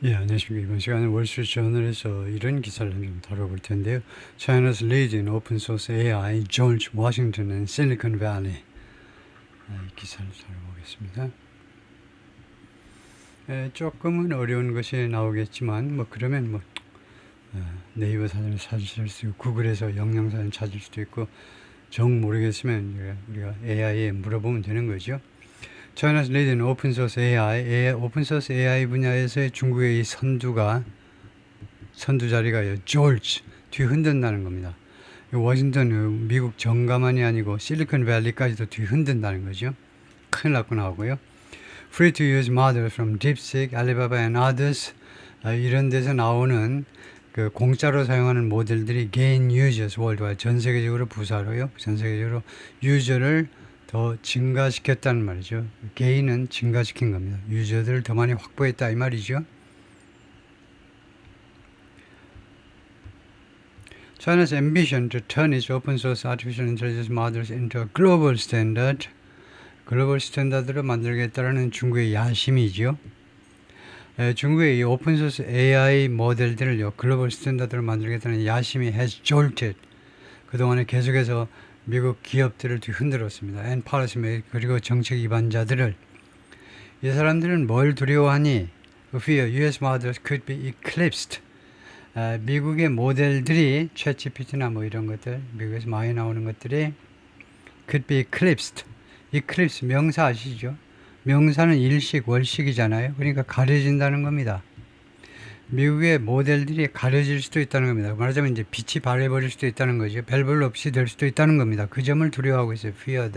예, 안녕하십니까. 이번 시간에 월스트리트저널에서 이런 기사를 좀 다뤄볼 텐데요. China's leading open source AI, George Washington and Silicon Valley. 이 기사를 다뤄보겠습니다. 조금은 어려운 것이 나오겠지만, 그러면 네이버 사전을 찾을 수 있고, 구글에서 영양사전 찾을 수도 있고, 정 모르겠으면 우리가 AI에 물어보면 되는 거죠. China's leading open source AI, 오픈 소스 AI 분야에서의 중국의 이 선두 자리가요, 조지, 뒤흔든다는 겁니다. 워싱턴, 미국 정가만이 아니고 실리콘밸리까지도 뒤흔든다는 거죠. 큰일 났구나 하고요. Free to use models from DeepSeek, Alibaba and others. 이런 데서 나오는 그 공짜로 사용하는 모델들이 gain users worldwide, 전 세계적으로 부사로요. 전 세계적으로 유저를 더 증가시켰다는 말이죠. gain은 증가시킨 겁니다. 유저들을 더 많이 확보했다 이 말이죠. China's ambition to turn its open source artificial intelligence models into a global standard. 글로벌 스탠다드를 만들겠다는 중국의 야심이죠. 중국의 이 오픈 소스 AI 모델들을요, 글로벌 스탠다드를 만들겠다는 야심이 has jolted. 그동안에 계속해서 미국 기업들을 뒤흔들었습니다. and policymakers, 그리고 정책 위반자들을. 이 사람들은 뭘 두려워하니? fear US models could be eclipsed. 미국의 모델들이 챗GPT나 이런 것들, 미국에서 많이 나오는 것들이 could be eclipsed. eclipse 명사 아시죠? 명사는 일식, 월식이잖아요. 그러니까 가려진다는 겁니다. 미국의 모델들이 가려질 수도 있다는 겁니다. 말하자면 이제 빛이 발해버릴 수도 있다는 거죠. 별 없이 될 수도 있다는 겁니다. 그 점을 두려워하고 있어요. Fear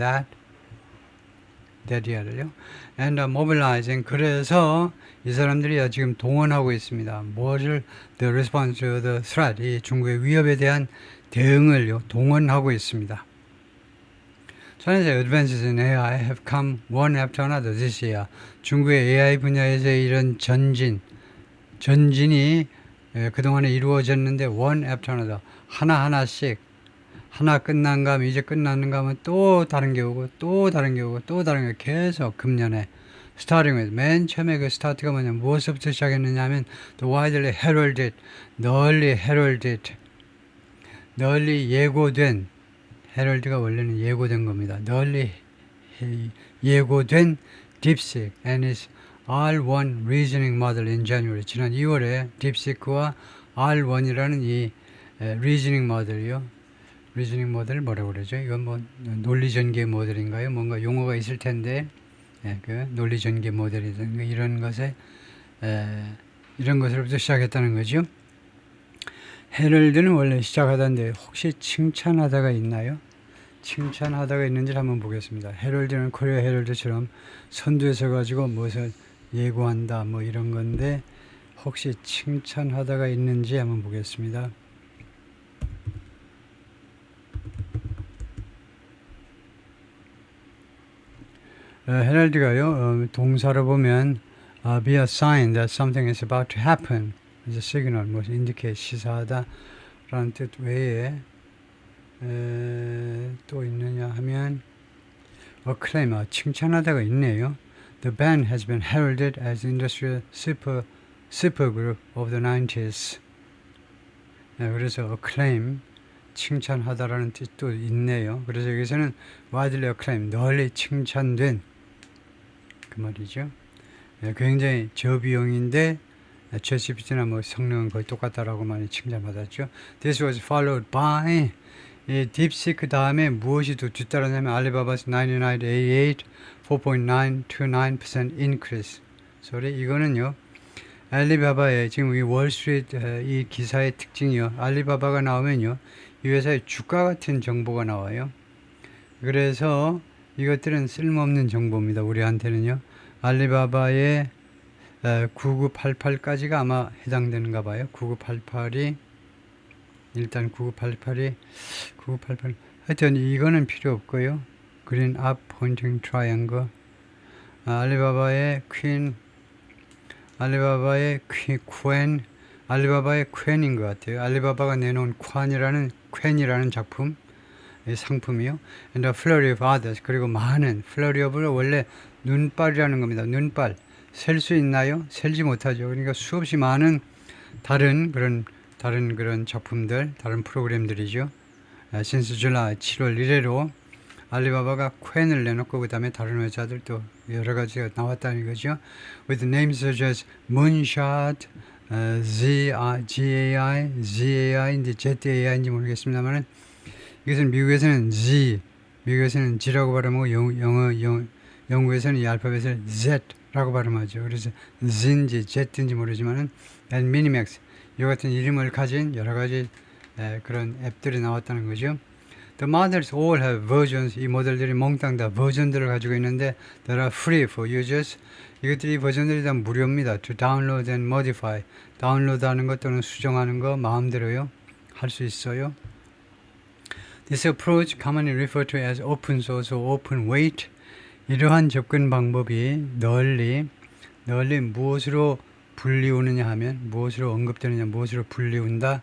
that이야를요. And mobilizing. 그래서 이 사람들이 지금 동원하고 있습니다. 뭐를 the response to the threat, 이 중국의 위협에 대한 대응을요 동원하고 있습니다. China's advances in AI have come one after another this year. 중국의 AI 분야에서의 이런 전진이 그동안에 이루어졌는데 one after another, 하나하나씩, 하나 끝난가 하면 이제 끝났는가 하면 또 다른 게 오고 또 다른 게 오고 또 다른 게 계속 금년에 starting with, 맨 처음에 그 스타트가 뭐냐면 무엇부터 시작했느냐 하면 the widely heralded, 널리 예고된, 헤럴드가 원래는 예고된 겁니다. 널리 예고된 DeepSeek and its R1 reasoning model in January. 지난 2월에 딥시크와 R1이라는 이 reasoning 모델이요. reasoning 모델을 뭐라고 그러죠? 이건 논리 전개 모델인가요? 뭔가 용어가 있을 텐데, 그 논리 전개 모델이든 이런 것으로부터 시작했다는 거죠. 헤럴드는 원래 시작하던데 혹시 칭찬하다가 있나요? 칭찬하다가 있는지를 한번 보겠습니다. 헤럴드는 코리아 헤럴드처럼 선두에 서가지고 무엇을 예고한다 이런 건데 혹시 칭찬하다가 있는지 한번 보겠습니다. 헤럴드가요, 동사로 보면 be a sign that something is about to happen. as a signal, indicate, 시사하다 라는 뜻 외에 또 있느냐 하면 acclaim, 칭찬하다가 있네요. The band has been heralded as industrial supergroup of the 90s. 그래서 acclaim, 칭찬하다라는 뜻도 있네요. 그래서 여기서는 widely acclaim, 널리 칭찬된 그 말이죠. 굉장히 저비용인데 챗GPT나 성능은 거의 똑같다라고 많이 칭찬받았죠. This was followed by 딥시크 다음에 무엇이 또 뒤따르냐면 알리바바's 9988 4.929% increase. 이거는요, 알리바바의 지금 이 월스트리트 이 기사의 특징이요. 알리바바가 나오면요, 이 회사의 주가 같은 정보가 나와요. 그래서 이것들은 쓸모없는 정보입니다. 우리한테는요. 알리바바의 9988까지가 아마 해당되는가 봐요. 9988이 일단 9988 하여튼 이거는 필요 없고요. 그린 앞 포인팅 트라이앵글, 알리바바의 퀸인 것 같아요. 알리바바가 내놓은 퀸이라는 작품, 상품이요. And a flurry of others, 그리고 많은 flurry of를 원래 눈발이라는 겁니다. 눈발, 셀 수 있나요? 셀지 못하죠. 그러니까 수없이 많은 다른 그런 작품들, 다른 프로그램들이죠. since July 7월 1회로 알리바바가 코인을 내놓고 그 다음에 다른 회사들 또 여러 가지가 나왔다는 거죠. With names such as Moonshot, ZAI인지 ZAI인지 모르겠습니다만 이것은 미국에서는 G라고 발음하고 영국에서는 이 알파벳을 Z라고 발음하죠. 그래서 Z인지 Z인지 모르지만은 and Minimax 이와 같은 이름을 가진 여러 가지 그런 앱들이 나왔다는 거죠. The models all have versions. 이 모델들이 몽땅 다 버전들을 가지고 있는데 that are free for users. 이것들이 버전들이 다 무료입니다. To download and modify. 다운로드하는 것 또는 수정하는 거 마음대로요. 할 수 있어요. This approach commonly referred to as open source or open weight. 이러한 접근 방법이 널리 무엇으로 불리우느냐 하면 무엇으로 언급되느냐 무엇으로 불리운다.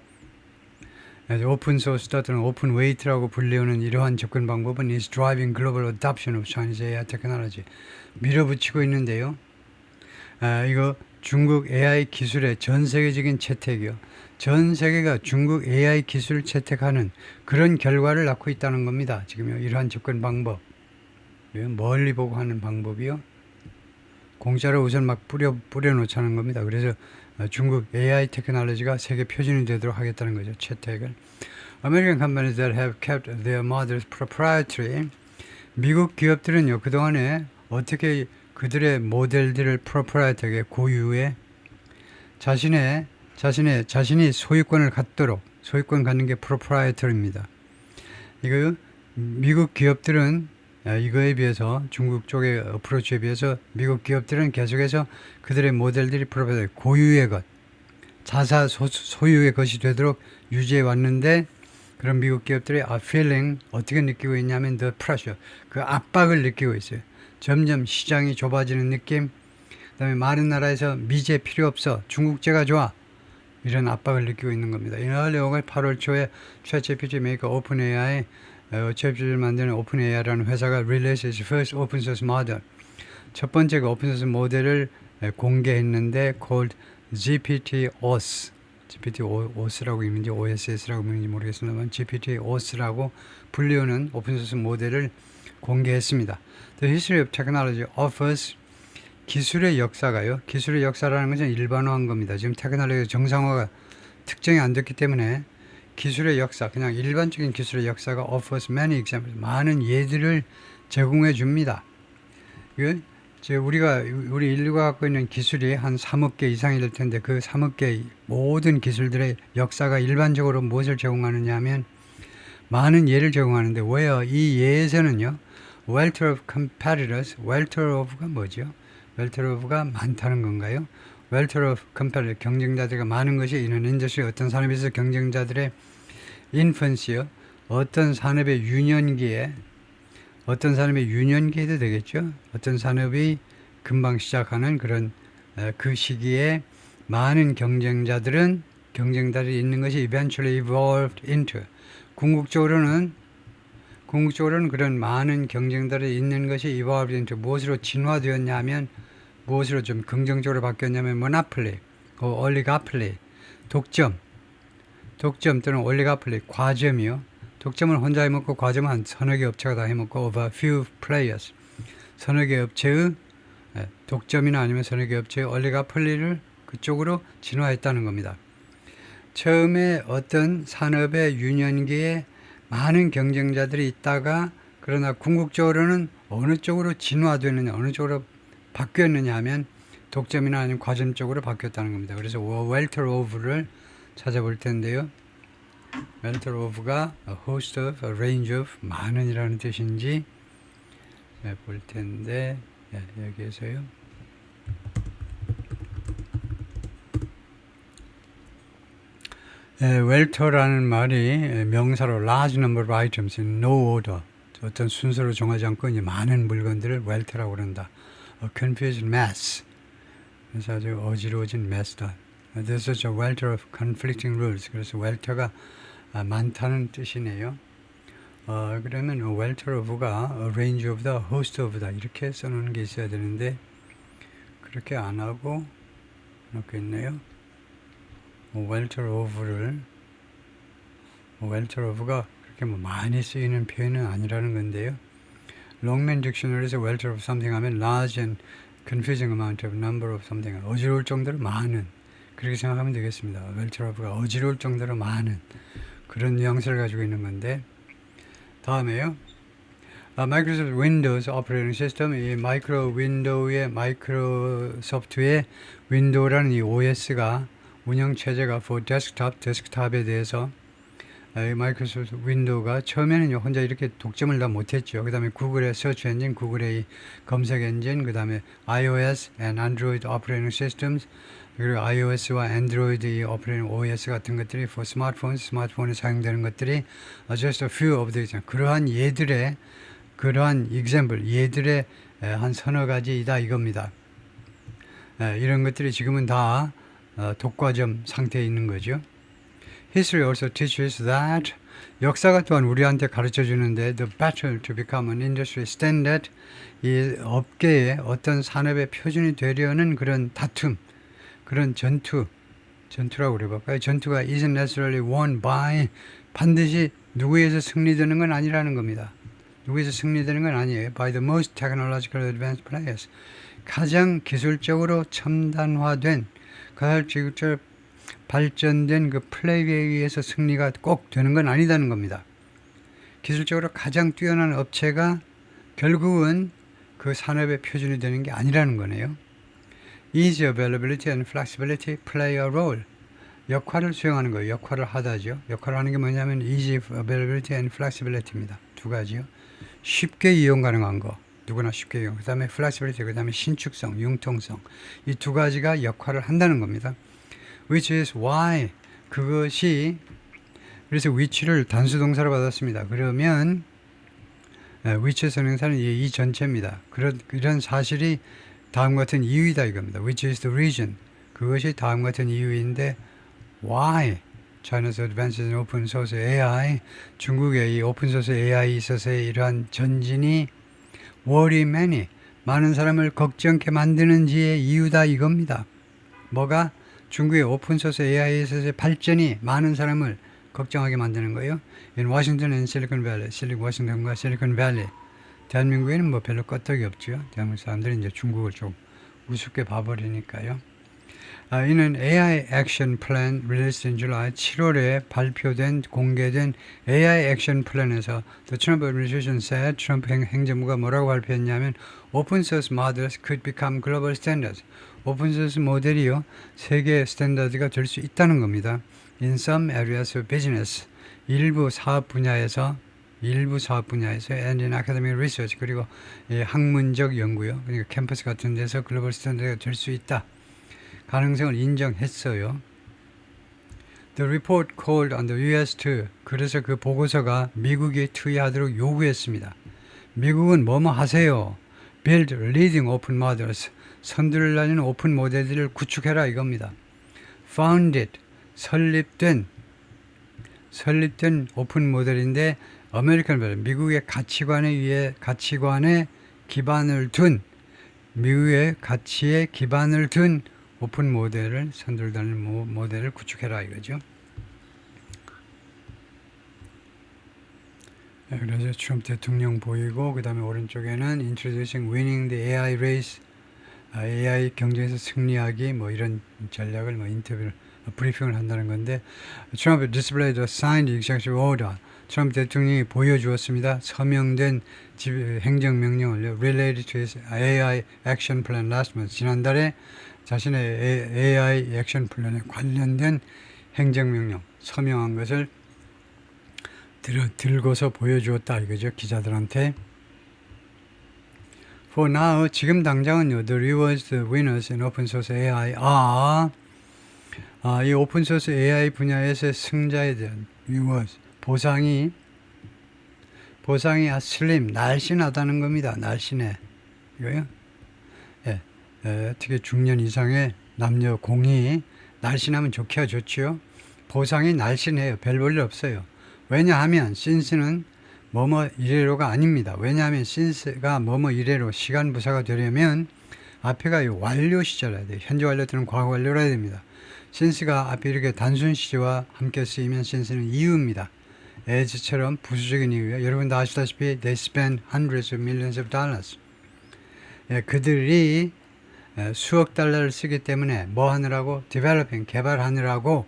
오픈 소스다 또는 오픈 웨이트라고 불리우는 이러한 접근 방법은 is driving global adoption of Chinese AI technology. 밀어붙이고 있는데요. 이거 중국 AI 기술의 전 세계적인 채택이요. 전 세계가 중국 AI 기술을 채택하는 그런 결과를 낳고 있다는 겁니다. 지금요. 이러한 접근 방법. 멀리 보고 하는 방법이요. 공짜로 우선 막 뿌려놓자는 겁니다. 그래서 중국 AI 테크놀로지가 세계 표준이 되도록 하겠다는 거죠. 채택을. American companies that have kept their models proprietary. 미국 기업들은요. 그동안에 어떻게 그들의 모델들을 proprietary하게 고유에 자신이 소유권을 갖도록 소유권 갖는 게 proprietary입니다. 이거 미국 기업들은 이거에 비해서 중국 쪽의 어프로치에 비해서 미국 기업들은 계속해서 그들의 모델들이 고유의 것, 자사 소유의 것이 되도록 유지해 왔는데 그런 미국 기업들이 feeling 어떻게 느끼고 있냐면 the pressure, 그 압박을 느끼고 있어요. 점점 시장이 좁아지는 느낌, 그 다음에 많은 나라에서 미제 필요 없어, 중국제가 좋아, 이런 압박을 느끼고 있는 겁니다. 이날 8월 초에 ChatGPT 메이커 오픈AI 챗GPT를 만드는 오픈AI라는 회사가 release its first open source model. 첫 번째 그 오픈 소스 모델을 공개했는데 called GPT-OS. GPT-OS라고 읽는지 OSS라고 읽는지 모르겠습니다만 GPT-OS라고 불리우는 오픈 소스 모델을 공개했습니다. The history of technology offers 기술의 역사가요. 기술의 역사라는 것은 일반화한 겁니다. 지금 테크놀로지 정상화가 특정이 안 됐기 때문에 기술의 역사, 그냥 일반적인 기술의 역사가 offers many examples, 많은 예들을 제공해 줍니다. 우리 인류가 갖고 있는 기술이 한 3억 개 이상이 될 텐데 그 3억 개 모든 기술들의 역사가 일반적으로 무엇을 제공하느냐 하면 많은 예를 제공하는데 왜요? 이 예에서는요. welter of competitors, welter of가 뭐죠? welter of가 많다는 건가요? welter of competitors, 경쟁자들이 많은 것이 이는 인더스트리 어떤 산업에서 경쟁자들의 infancy요. 어떤 산업의 유년기에도 되겠죠. 어떤 산업이 금방 시작하는 그런 그 시기에 많은 경쟁자들이 있는 것이 eventually evolved into 궁극적으로는 그런 많은 경쟁자들이 있는 것이 evolved into 무엇으로 진화되었냐 하면 무엇으로 좀 긍정적으로 바뀌었냐면 monopoly, oligopoly, 독점 또는 올리가폴리, 과점이요. 독점은 혼자 해먹고 과점은 한 서너 개 업체가 다 해먹고 of a few players. 서너 개 업체의 독점이나 아니면 서너 개 업체의 올리가폴리를 그쪽으로 진화했다는 겁니다. 처음에 어떤 산업의 유년기에 많은 경쟁자들이 있다가 그러나 궁극적으로는 어느 쪽으로 진화되느냐, 어느 쪽으로 바뀌었느냐 하면 독점이나 아니면 과점 쪽으로 바뀌었다는 겁니다. 그래서 welter of를 찾아볼 텐데요. welter of가 a host of, a range of, 많은이라는 뜻인지 볼 텐데 여기에서요. welter라는 말이 명사로 large number of items in no order, 어떤 순서로 정하지 않고 이제 많은 물건들을 welter라고 그런다. a confused mass, 그래서 아주 어지러워진 mass다. There's such a welter of conflicting rules. 그래서 welter가 많다는 뜻이네요. 그러면 welter of가 a range of the, host of다 이렇게 써놓는 게 있어야 되는데 그렇게 안 하고 이렇게 있네요. 웰터 오브를 웰터 오브가 그렇게 뭐 많이 쓰이는 표현은 아니라는 건데요. 롱맨 딕셔너리에서 welter of something 하면 large and confusing amount of number of something, 어지러울 정도로 많은, 그렇게 생각하면 되겠습니다. welter of가 어지러울 정도로 많은 그런 뉘앙스를 가지고 있는 건데, 다음에요. 마이크로소프트 윈도우즈 오퍼레이팅 시스템, 이 마이크로 윈도우의 마이크로소프트의 윈도우라는 이 OS가 운영체제가 for desktop, 데스크탑에 대해서 마이크로소프트 윈도우가 처음에는 혼자 이렇게 독점을 다 못했죠. 그 다음에 구글의 서치 엔진, 구글의 이 검색 엔진, 그 다음에 iOS and Android operating systems, 그리고 iOS와 안드로이드 이 operating OS 같은 것들이 for 스마트폰에 사용되는 것들이 just a few of these, 그러한 예들의 그러한 example, 예들의 한 서너 가지이다 이겁니다. 이런 것들이 지금은 다 독과점 상태에 있는 거죠. History also teaches that, 역사가 또한 우리한테 가르쳐 주는데 the battle to become an industry standard, 이 업계의 어떤 산업의 표준이 되려는 그런 다툼, 그런 전투라고 그래볼까요? 전투가 isn't necessarily won by, 반드시 누구에서 승리되는 건 아니라는 겁니다. 누구에서 승리되는 건 아니에요. By the most technological advanced players, 가장 기술적으로 첨단화된, 가장 기술적으로 발전된 그 플레이에 의해서 승리가 꼭 되는 건 아니다는 겁니다. 기술적으로 가장 뛰어난 업체가 결국은 그 산업의 표준이 되는 게 아니라는 거네요. Easy availability and flexibility play a role. 역할을 수행하는 거예요. 역할을 하다죠. 역할을 하는 게 뭐냐면 easy availability and flexibility입니다. 두 가지요. 쉽게 이용 가능한 거. 누구나 쉽게 이용. 그 다음에 flexibility, 그 다음에 신축성, 융통성. 이 두 가지가 역할을 한다는 겁니다. Which is why, 그것이, 그래서 which를 단수동사로 받았습니다. 그러면 which 선행사는 이 전체입니다. 이런 사실이 다음 같은 이유이다 이겁니다. Which is the reason, 그것이 다음 같은 이유인데 why China's advances in open source AI, 중국의 이 오픈소스 AI 있어서의 이러한 전진이 worry many, 많은 사람을 걱정케 만드는지의 이유다 이겁니다. 뭐가? 중국의 오픈소스 AI에 있어서의 발전이 많은 사람을 걱정하게 만드는 거예요. In Washington and Silicon Valley, 워싱턴과 실리콘밸리. 대한민국에는 뭐 별로 끄떡이 없죠. 대한민국 사람들이 이제 중국을 좀 우습게 봐버리니까요. 이는 AI Action Plan released in July, 7월에 발표된 공개된 AI Action Plan에서 the Trump administration said, 트럼프 행정부가 뭐라고 발표했냐면 open source models could become global standards. 오픈 소스 모델이요, 세계 스탠다드가 될 수 있다는 겁니다. In some areas of business, 일부 사업 분야에서 and in academic research, 그리고 학문적 연구요, 그러니까 캠퍼스 같은 데서 글로벌 스탠다드가 될 수 있다. 가능성을 인정했어요. The report called on the US to, 그래서 그 보고서가 미국이 투의하도록 요구했습니다. 미국은 뭐뭐 하세요. Build leading open models, 선두를 달리는 오픈 모델들을 구축해라 이겁니다. Founded, 설립된 오픈 모델인데 아메리칸 모델, 미국의 가치관에 기반을 둔, 미국의 가치에 기반을 둔 오픈 모델을, 선두를 달리는 모델을 구축해라 이거죠. 그래서 트럼프 대통령 보이고, 그 다음에 오른쪽에는 Introducing Winning the AI Race, AI 경쟁에서 승리하기, 뭐 이런 전략을 인터뷰를 브리핑을 한다는 건데, 트럼프 displayed a signed executive order, 트럼프 대통령이 보여주었습니다. 서명된 행정명령을 related to his AI action plan last month, 지난달에 자신의 AI 액션 플랜에 관련된 행정명령 서명한 것을 들고서 보여주었다 이거죠, 기자들한테. For now, 지금 당장은요, the rewards, the winners in open source AI 이 오픈 소스 AI 분야에서 승자에 대한 rewards, 보상이 slim, 날씬하다는 겁니다. 날씬해. 이거요? 예. 특히 중년 이상의 남녀 공이 날씬하면 좋죠. 보상이 날씬해요. 별 볼 일 없어요. 왜냐하면 since는 뭐뭐 이래로가 아닙니다. 왜냐하면 since가 뭐뭐 이래로 시간 부사가 되려면 앞에가 이 완료 시제라 돼요. 현재 완료 또는 과거 완료라 해야 됩니다. since가 앞에 이렇게 단순 시제와 함께 쓰이면 since는 이유입니다. as처럼 부수적인 이유예요. 여러분 다 아시다시피 they spend hundreds of millions of dollars. 예, 그들이 수억 달러를 쓰기 때문에 뭐 하느라고? developing, 개발하느라고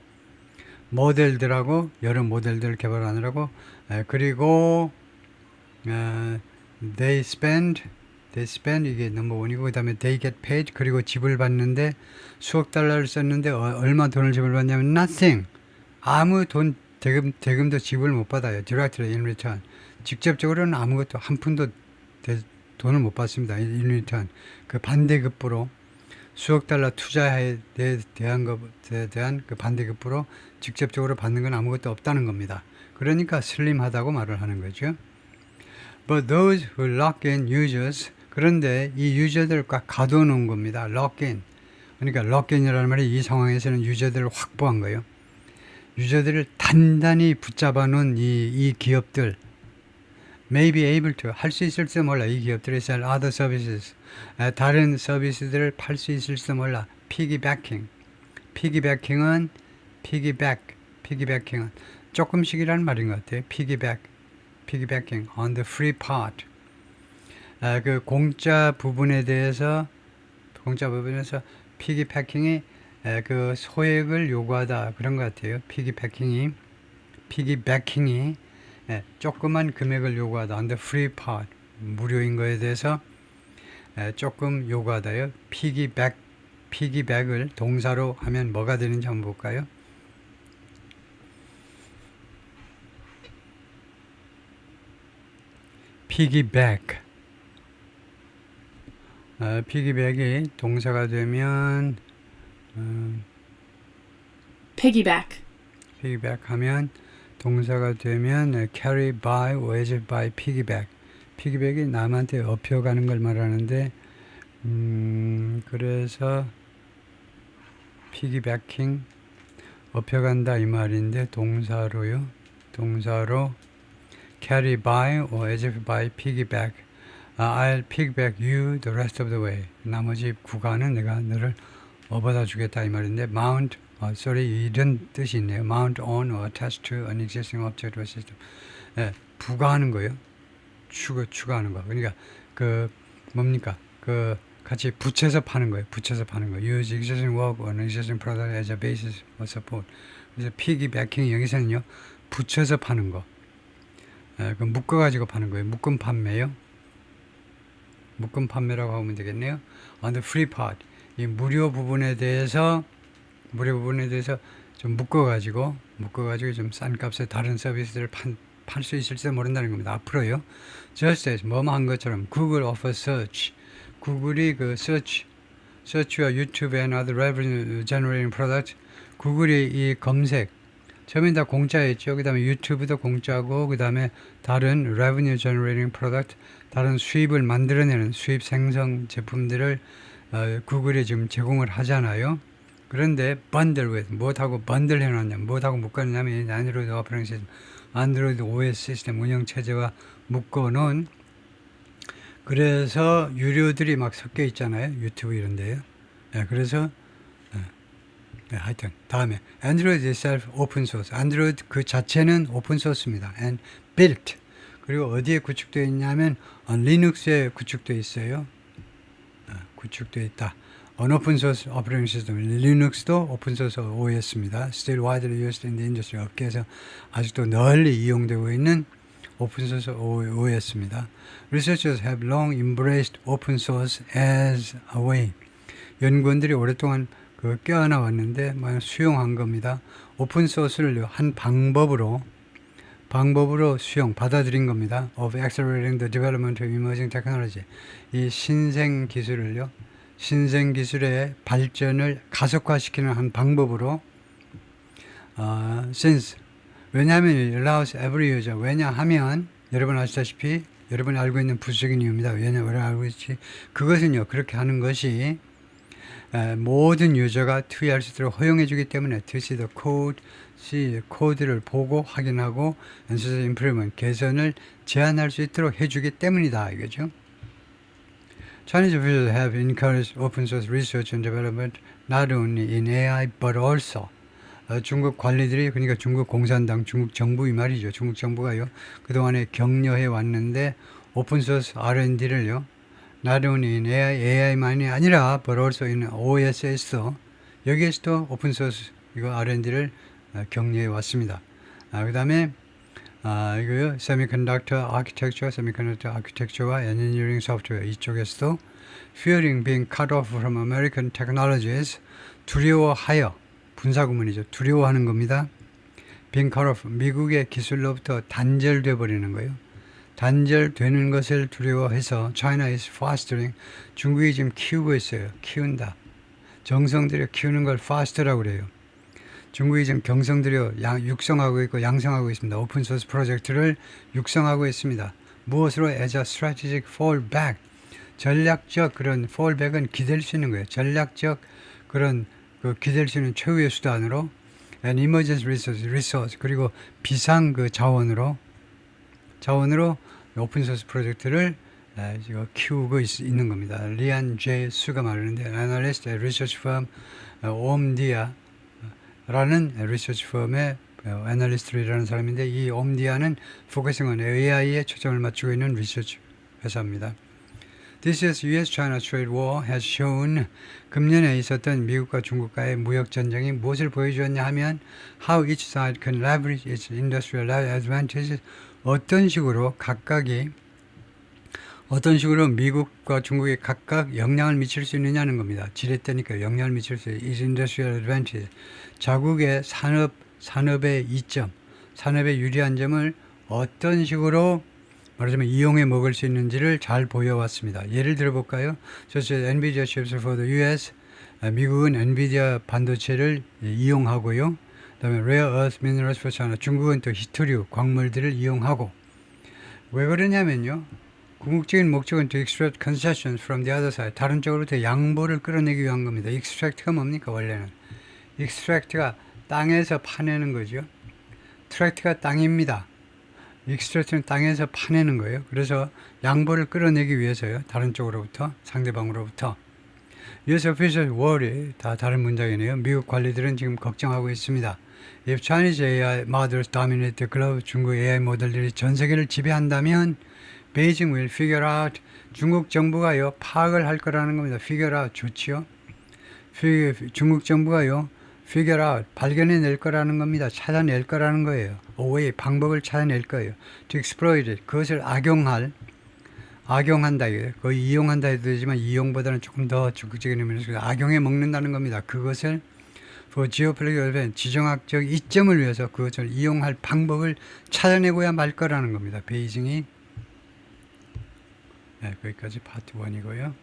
모델들하고 여러 모델들을 개발하느라고 그리고 they spend 이게 넘버 1이고 그 다음에 they get paid 그리고 지불 받는데 수억 달러를 썼는데 얼마 돈을 지불 받냐면 nothing 아무 돈 대금도 지불 못 받아요. directly in return 직접적으로는 아무것도 한 푼도 돈을 못 받습니다. in return 그 반대급부로 수억 달러 투자에 대한 그 반대급부로 직접적으로 받는 건 아무것도 없다는 겁니다. 그러니까 슬림하다고 말을 하는 거죠. But those who lock in users 그런데 이 유저들을 가둬놓은 겁니다. lock in 그러니까 lock in이라는 말이 이 상황에서는 유저들을 확보한 거예요. 유저들을 단단히 붙잡아 놓은 이 기업들 may be able to 할 수 있을지도 몰라. 이 기업들이 sell other services 다른 서비스들을 팔 수 있을지도 몰라. 피기백킹은 피기백킹은 조금씩이라는 말인 것 같아요. 피기백킹 on the free part 그 공짜 부분에 대해서 피기백킹이 그 소액을 요구하다 그런 것 같아요. 피기백킹이 조그만 금액을 요구하다. on the free part 무료인 거에 대해서 조금 요구하다요. 피기백을 동사로 하면 뭐가 되는지 한번 볼까요? 피기백 피기백이 동사가 되면 piggyback, 하면 동사가 되면 carry by or as by piggyback. 피기백이 남한테 업혀가는 걸 말하는데 그래서 피기백킹 업혀간다 이 말인데 동사로 carry by or as if by piggyback. I'll piggyback you the rest of the way. 나머지 구간은 내가 너를 업어다 주겠다 이 말인데 mount 이런 뜻이 있네요. mount on or attach to an existing object or system. 부가하는 거예요. 추가하는 거. 그러니까 그 뭡니까? 그 같이 붙여서 파는 거예요. Use existing work or an existing product as a basis for support. 그래서 피기백킹 여기서는요. 붙여서 파는 거. 그 묶어가지고 파는 거예요. 묶음 판매라고 하면 되겠네요. On the free part. 이 무료 부분에 대해서 좀 묶어가지고 좀 싼 값에 다른 서비스들을 팔 수 있을지도 모른다는 겁니다. 앞으로요. Just as 뭐뭐 한 것처럼 Google offers search. 구글이 그 search와 YouTube and other revenue generating product. 구글이 이 검색 처음엔 다 공짜였죠. 그 다음에 유튜브도 공짜고 그 다음에 다른 revenue generating product 다른 수입을 만들어내는 수입 생성 제품들을 구글이 지금 제공을 하잖아요. 그런데 bundle with 무엇하고 bundle 해놨냐 무엇하고 묶어놨냐면 안드로이드 오퍼레이팅 시스템 안드로이드 OS 시스템 운영체제와 묶어놓은 그래서 유료들이 막 섞여 있잖아요. 유튜브 이런 데요. 그래서 하여튼 다음에 Android itself open source. Android 그 자체는 오픈 소스입니다. And built. 그리고 어디에 구축되어 있냐면 리눅스에 구축되어 있어요. 구축되어 있다. On open source operating system. 리눅스도 오픈 소스 OS입니다. Still widely used in the industry. 업계에서 아직도 널리 이용되고 있는 오픈 소스 OS입니다. Researchers have long embraced open source as a way. 연구원들이 오랫동안 그 껴안아 왔는데 수용한 겁니다. 오픈 소스를 한 방법으로 받아들인 겁니다. Of accelerating the development of emerging technology. 이 신생 기술의 발전을 가속화시키는 한 방법으로 since 왜냐하면 it allows every user 왜냐하면 여러분 아시다시피 여러분이 알고 있는 부수적인 이유입니다. 왜냐하면 알고 있지 그것은요 그렇게 하는 것이 모든 유저가 투여할 수 있도록 허용해 주기 때문에 to see the code, 코드를 보고 확인하고 necessary improvement, 개선을 제한할 수 있도록 해주기 때문이다 이거죠. Chinese officials have encouraged open source research and development not only in AI but also 중국 관리들이 그러니까 중국 공산당, 중국 정부 이 말이죠. 중국 정부가요. 그동안에 격려해 왔는데 오픈소스 R&D를요. not only in AI만이 아니라 but also in OSS 여기에서도 오픈소스 이거 R&D를 격려해 왔습니다. 그 다음에 이거요. Semiconductor Architecture와 Engineering Software 이쪽에서도 fearing being cut off from American technologies 두려워하여 분사구문이죠. 두려워하는 겁니다. being cut off 미국의 기술로부터 단절돼 버리는 거예요. 단절되는 것을 두려워해서 China is fostering 중국이 지금 키우고 있어요. 키운다. 정성 들여 키우는 걸 faster라고 그래요. 중국이 지금 경성 들여 육성하고 있고 양성하고 있습니다. 오픈소스 프로젝트를 육성하고 있습니다. 무엇으로? as a strategic fallback 전략적 그런 fallback은 기댈 수 있는 거예요. 전략적 그런 기댈 수 있는 최후의 수단으로 and emergency resource 그리고 비상 그 자원으로 오픈소스 프로젝트를 키우고 있는 겁니다. 리안 제이 수가 말하는데 Analyst Research Firm 옴디아라는 리서치 펌의 애널리스트라는 사람인데 이 옴디아는 Focusing on AI에 초점을 맞추고 있는 리서치 회사입니다. This year's U.S.-China trade war has shown 금년에 있었던 미국과 중국과의 무역 전쟁이 무엇을 보여주었냐 하면 how each side can leverage its industrial advantages 어떤 식으로 미국과 중국이 각각 영향을 미칠 수 있느냐는 겁니다. 지렛대니까 영향을 미칠 수 있는 industrial advantage 자국의 산업의 이점, 산업의 유리한 점을 어떤 식으로 말하자면 이용해 먹을 수 있는지를 잘 보여왔습니다. 예를 들어볼까요? such as NVIDIA chips for the US 미국은 엔비디아 반도체를 이용하고요. 그 다음에 rare earth minerals for China 중국은 또 히토류 광물들을 이용하고 왜 그러냐면요. 궁극적인 목적은 to extract concessions from the other side 다른 쪽으로부터 양보를 끌어내기 위한 겁니다. extract가 뭡니까 원래는? extract가 땅에서 파내는 거죠. tract가 땅입니다. extract는 땅에서 파내는 거예요. 그래서 양보를 끌어내기 위해서요. 다른 쪽으로부터 상대방으로부터 US officials worry 다 다른 문장이네요. 미국 관리들은 지금 걱정하고 있습니다. If Chinese AI models dominate the globe, 중국 AI 모델들이 전 세계를 지배한다면 Beijing will figure out 중국 정부가요 파악을 할 거라는 겁니다. figure out 좋지요. 중국 정부가요 figure out 발견해낼 거라는 겁니다. 찾아낼 거라는 거예요. way 방법을 찾아낼 거예요. to exploit it 그것을 악용한다. 거의 이용한다 해도 되지만 이용보다는 조금 더 적극적인 의미에서 악용해 먹는다는 겁니다. 그것을 for geopolitical event 지정학적 이점을 위해서 그것을 이용할 방법을 찾아내고야 말 거라는 겁니다. 베이징이 거기까지 파트 1이고요.